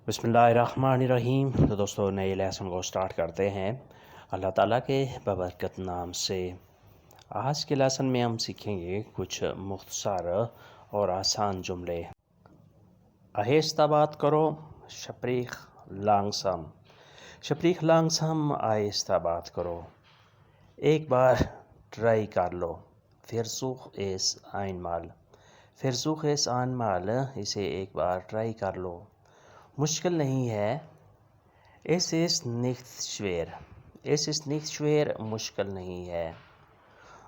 بسم اللہ الرحمن الرحیم۔ تو دوستو نئے لیسن کو سٹارٹ کرتے ہیں اللہ تعالیٰ کے بابرکت نام سے۔ آج کے لیسن میں ہم سیکھیں گے کچھ مختصر اور آسان جملے۔ آہستہ بات کرو، شپریخ لانگسام۔ شپریخ لانگسام، آہستہ بات کرو۔ ایک بار ٹرائی کر لو، فرسوخ اس einmal۔ فرسوخ اس einmal، اسے ایک بار ٹرائی کر لو۔ مشکل نہیں ہے، es ist nicht schwer۔ es ist nicht schwer، مشکل نہیں ہے۔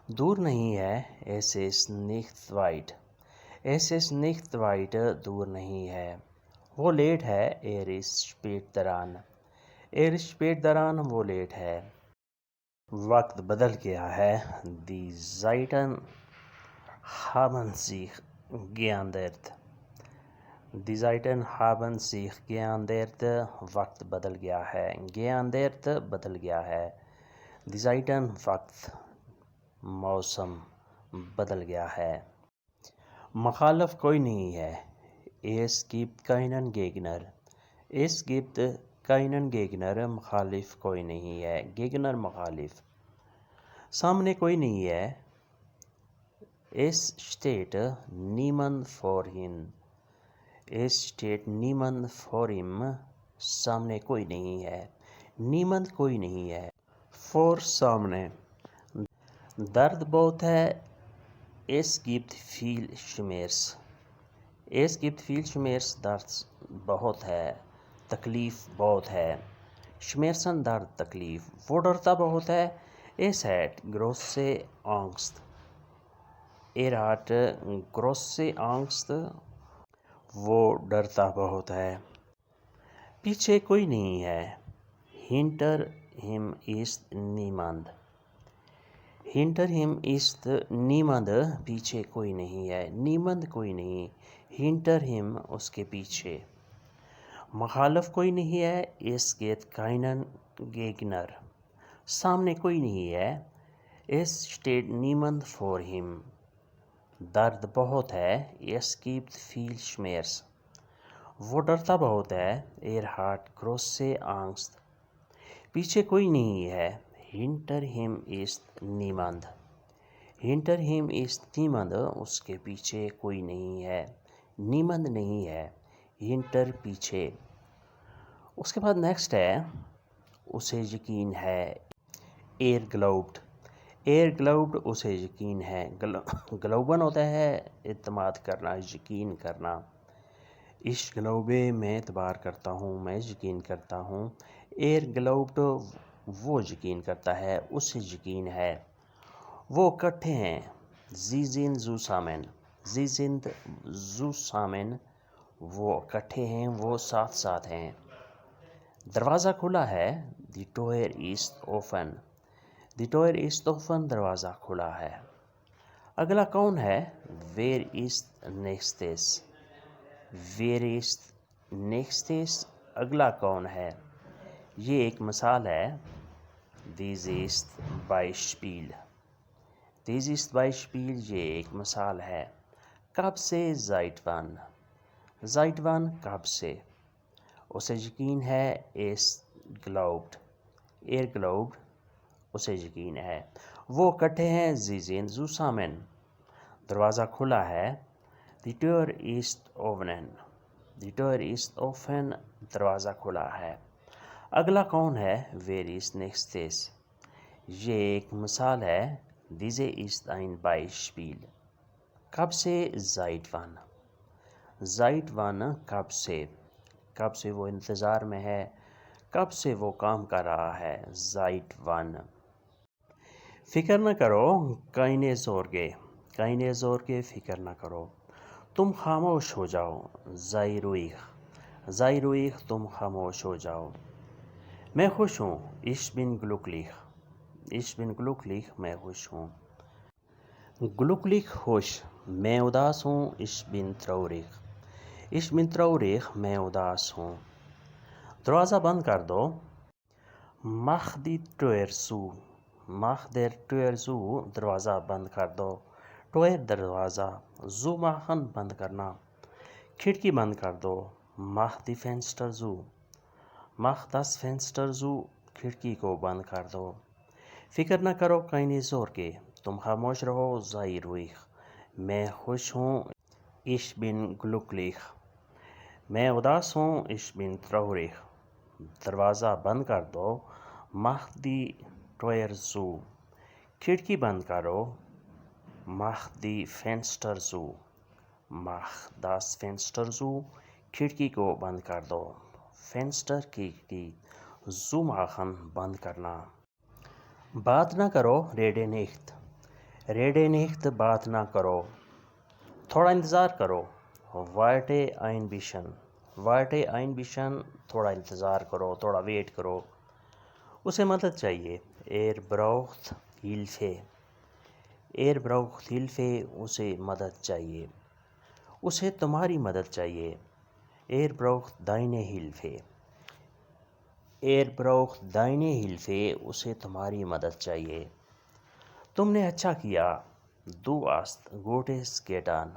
دور نہیں ہے، es ist nicht weit۔ es ist nicht weit، دور نہیں ہے۔ وہ لیٹ ہے، ist spät dran۔ ist spät dran، وہ لیٹ ہے۔ وقت بدل گیا ہے، die Zeiten haben sich geändert۔ Die Zeiten haben sich geändert، وقت بدل گیا ہے۔ geändert، بدل گیا ہے۔ Die Zeiten، وقت، موسم، بدل گیا ہے۔ مخالف کوئی نہیں ہے، es gibt keinen Gegner۔ es gibt keinen Gegner، مخالف کوئی نہیں ہے۔ Gegner، مخالف۔ سامنے کوئی نہیں ہے، es steht niemand vor ihm۔ es steht niemand vor ihm، سامنے کوئی نہیں ہے۔ niemand، کوئی نہیں ہے۔ vor، سامنے۔ درد بہت ہے، es gibt viel Schmerz۔ es gibt viel Schmerz، درد بہت ہے، تکلیف بہت ہے۔ Schmerzen، درد، تکلیف۔ وہ ڈرتا بہت ہے، es hat große Angst۔ hat große Angst، وہ ڈرتا بہت ہے۔ پیچھے کوئی نہیں ہے، hinter ihm ist niemand۔ hinter ihm ist niemand، پیچھے کوئی نہیں ہے۔ niemand، کوئی نہیں۔ hinter ihm، اس کے پیچھے۔ مخالف کوئی نہیں ہے، es gibt keinen Gegner۔ سامنے کوئی نہیں ہے، es steht niemand vor ihm۔ درد بہت ہے، es gibt viel Schmerz۔ وہ ڈرتا بہت ہے، hat große Angst۔ پیچھے کوئی نہیں ہے، hinter ihm ist niemand۔ hinter ihm ist niemand، اس کے پیچھے کوئی نہیں ہے۔ niemand، نہیں ہے۔ hinter، پیچھے۔ اس کے بعد نیکسٹ ہے، اسے یقین ہے، glaubt۔ glaubt، اسے یقین ہے۔ glauben ہوتا ہے اعتماد کرنا، یقین کرنا۔ ich glaube، میں اعتبار کرتا ہوں، میں یقین کرتا ہوں۔ glaubt، وہ یقین کرتا ہے، اسے یقین ہے۔ وہ اکٹھے ہیں، sie sind zusammen۔ sie sind zusammen، وہ اکٹھے ہیں، وہ ساتھ ساتھ ہیں۔ دروازہ کھلا ہے، die Tür ist offen۔ die Tür ist offen، دروازہ کھلا ہے۔ اگلا کون ہے، wer ist nächstes۔ wer ist nächstes، اگلا کون ہے۔ یہ ایک مثال ہے، dies ist Beispiel۔ dies ist Beispiel، یہ ایک مثال ہے۔ کب سے، seit wann۔ seit wann، کب سے۔ اسے یقین ہے، es glaubt۔ glaubt، اسے یقین ہے۔ وہ اکٹھے ہیں، sie sind zusammen۔ دروازہ کھلا ہے، die Tür ist offen۔ die Tür ist offen، دروازہ کھلا ہے۔ اگلا کون ہے، wer ist nächstes۔ یہ ایک مثال ہے، diese ist ein Beispiel۔ کب سے، seit wann۔ seit wann، کب سے۔ کب سے وہ انتظار میں ہے، کب سے وہ کام کر رہا ہے، seit wann۔ فکر نہ کرو، keine Sorge۔ keine Sorge، فکر نہ کرو۔ تم خاموش ہو جاؤ، sei ruhig۔ sei ruhig، تم خاموش ہو جاؤ۔ میں خوش ہوں، ich bin glücklich۔ ich bin glücklich، میں خوش ہوں۔ glücklich، خوش۔ میں اداس ہوں، ich bin traurig۔ ich bin traurig، میں اداس ہوں۔ دروازہ بند کر دو، mach die Tür zu۔ mach der Tür zu، دروازہ بند کر دو۔ Tür، دروازہ۔ zu machen، بند کرنا۔ کھڑکی بند کر دو، Mach die Fenster zu. Mach das Fenster zu. کھڑکی کو بند کر دو. فکر نہ کرو keine Sorge. تم خاموش رہو sei ruhig. میں خوش ہوں. Ich bin glücklich. میں اداس ہوں. Ich bin traurig. دروازہ بند کر دو. Mach die Tür zu. کھڑکی بند کرو. Mach die Fenster zu. Mach das Fenster zu. کھڑکی کو بند کر دو. Fenster کھڑکی. Zu machen بند کرنا. بات نہ کرو rede nicht. Rede nicht بات نہ کرو. تھوڑا انتظار کرو. Warte ein bisschen. Warte ein bisschen تھوڑا انتظار کرو. تھوڑا ویٹ کرو. اسے مدد چاہیے. braucht Hilfe. Braucht Hilfe اسے مدد چاہیے. اسے تمہاری مدد چاہیے. braucht deine Hilfe. braucht deine Hilfe اسے تمہاری مدد چاہیے. تم نے اچھا کیا. Du hast Gutes getan.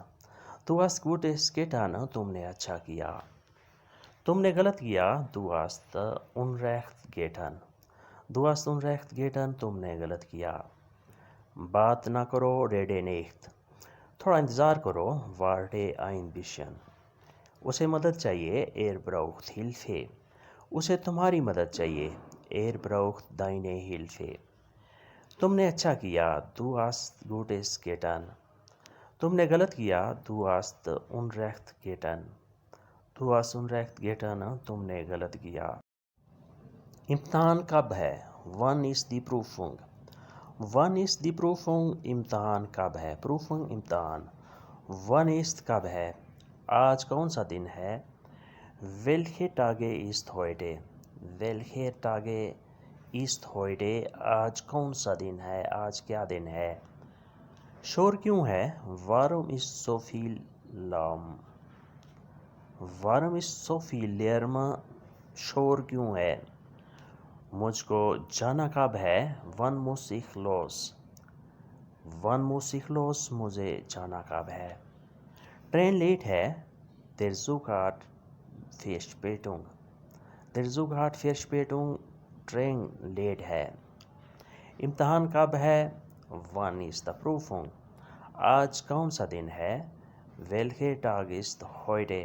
Du hast Gutes getan تم نے اچھا کیا. تم نے غلط کیا. Du hast Unrecht getan. Du hast Unrecht getan تم نے غلط کیا. بات نہ کرو rede nicht. تھوڑا انتظار کرو. Warte ein bisschen. اسے مدد چاہیے. braucht Hilfe. اسے تمہاری مدد چاہیے. braucht deine Hilfe. تم نے اچھا کیا. Du hast Gutes getan. تم نے غلط کیا. Du hast Unrecht getan. Du hast Unrecht getan تم نے غلط کیا. امتحان کب ہے. Wann ist die Prüfung. Wann ist die Prüfung امتحان کب ہے. Prüfung امتحان. Wann ist کب ہے. آج کون سا دن ہے. Welche Tage ist heute. Welche Tage ist heute آج کون سا دن ہے. آج کیا دن ہے. شور کیوں ہے. Warum ist so viel Lärm. Warum ist so viel Lärm شور کیوں ہے. مجھ کو جانا کب ہے. Wann muss ich los. Wann muss ich los مجھے جانا کب ہے. ٹرین لیٹ ہے. Der Zug hat Verspätung. Der Zug hat Verspätung train late ہے. امتحان کب ہے. Wann ist die Prüfung. آج کون سا دن ہے. Welcher Tag ist heute.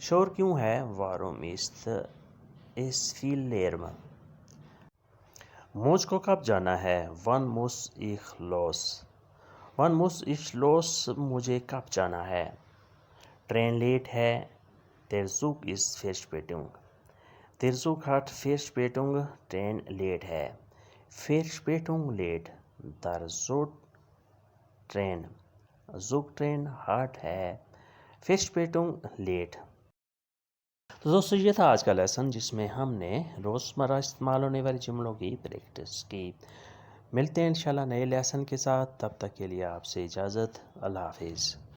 شور کیوں ہے. Warum ist es viel Lärm. مجھ کو کب جانا ہے. Wann muss ich los. Wann muss ich los مجھے کب جانا ہے. ٹرین لیٹ ہے. Der Zug ist Verspätung. Der Zug hat Verspätung train late ہے. Verspätung late. Der Zug train. Zug train. hat ہے. Verspätung late. تو دوستو یہ تھا آج کا لیسن جس میں ہم نے روزمرہ استعمال ہونے والی جملوں کی پریکٹس کی. ملتے ہیں انشاءاللہ نئے لیسن کے ساتھ. تب تک کے لیے آپ سے اجازت. اللہ حافظ.